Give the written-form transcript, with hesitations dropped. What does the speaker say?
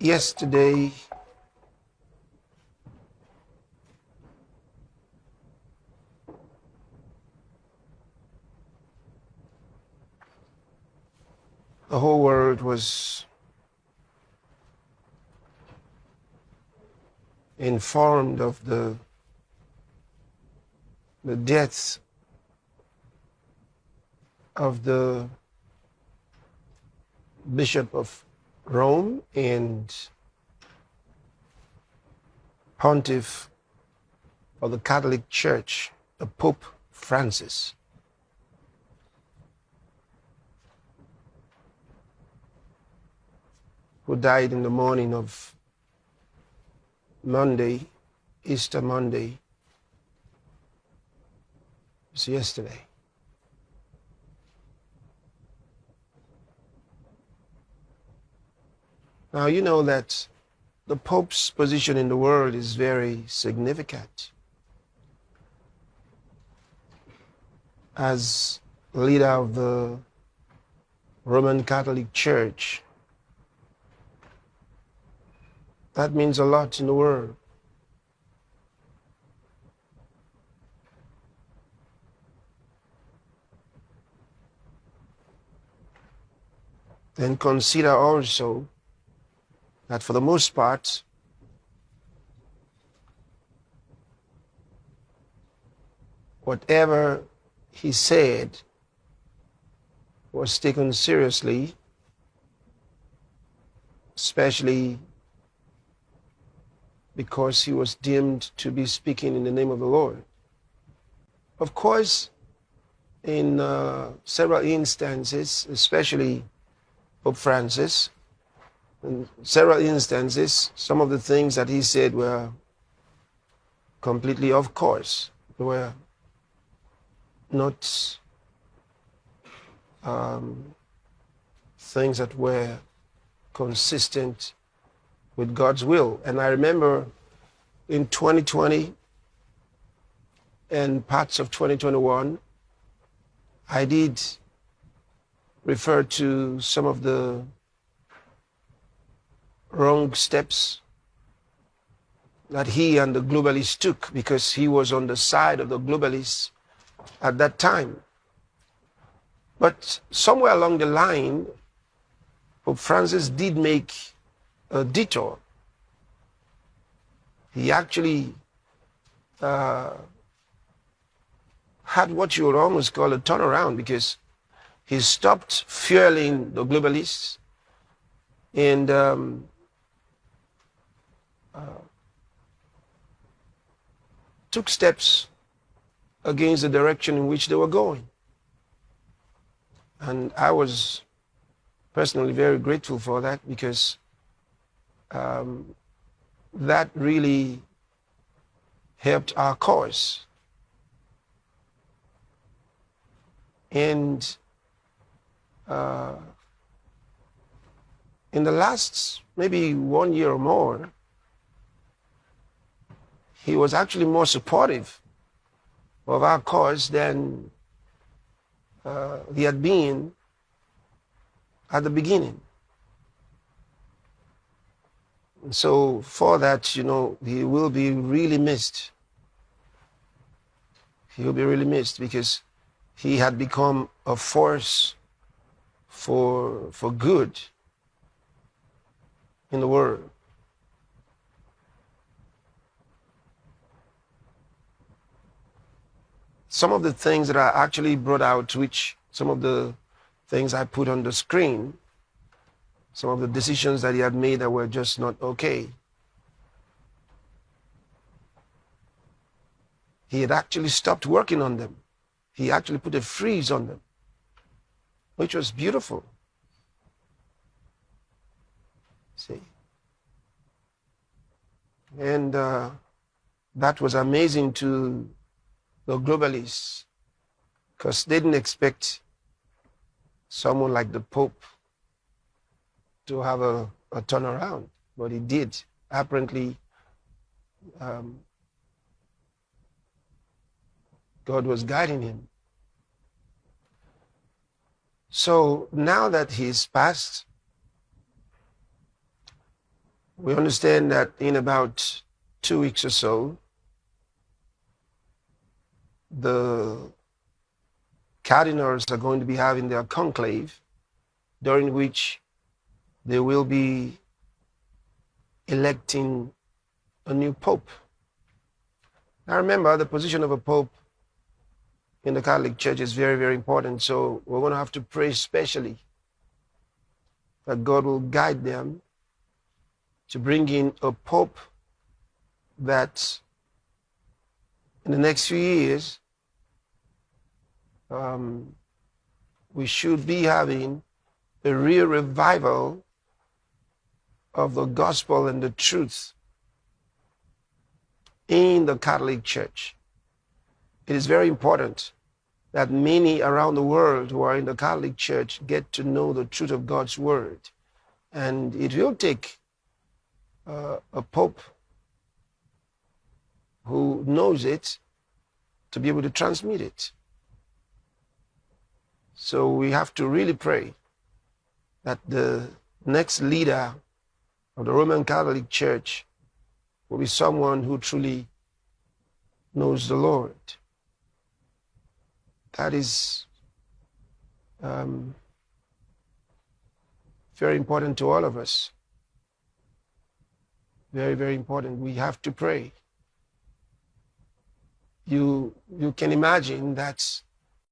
Yesterday, the whole world was informed of the deaths of the Bishop of Rome and Pontiff of the Catholic Church, the Pope Francis. Who died in the morning of Monday, Easter Monday. It's yesterday. Now, you know that the Pope's position in the world is very significant. As leader of the Roman Catholic Church, that means a lot in the world. Then consider also that for the most part, whatever he said was taken seriously, especially because he was deemed to be speaking in the name of the Lord. Of course, in several instances, especially Pope Francis, in several instances, some of the things that he said were completely off course. They were not things that were consistent with God's will. And I remember in 2020 and parts of 2021, I did refer to some of the wrong steps that he and the globalists took, because he was on the side of the globalists at that time. But somewhere along the line, Pope Francis did make a detour. He actually had what you would almost call a turnaround, because he stopped fueling the globalists and took steps against the direction in which they were going. And I was personally very grateful for that, because that really helped our cause. And in the last maybe 1 year or more, he was actually more supportive of our cause than he had been at the beginning. And so for that, you know, he will be really missed. He will be really missed, because he had become a force for good in the world. Some of the things that I actually brought out, which some of the things I put on the screen, some of the decisions that he had made that were just not okay. He had actually stopped working on them. He actually put a freeze on them, which was beautiful. See? And that was amazing to the globalists, because they didn't expect someone like the Pope to have a turnaround, but he did. Apparently, God was guiding him. So now that he's passed, We understand that in about 2 weeks or so, the cardinals are going to be having their conclave, during which they will be electing a new pope. Now remember, the position of a pope in the Catholic Church is very, very important. So we're going to have to pray especially that God will guide them to bring in a pope that in the next few years we should be having a real revival of the gospel and the truth in the Catholic Church. It is very important that many around the world who are in the Catholic Church get to know the truth of God's word. And it will take a pope who knows it to be able to transmit it. So we have to really pray that the next leader of the Roman Catholic Church will be someone who truly knows the Lord. That is very important to all of us. Very, very important. We have to pray. You can imagine that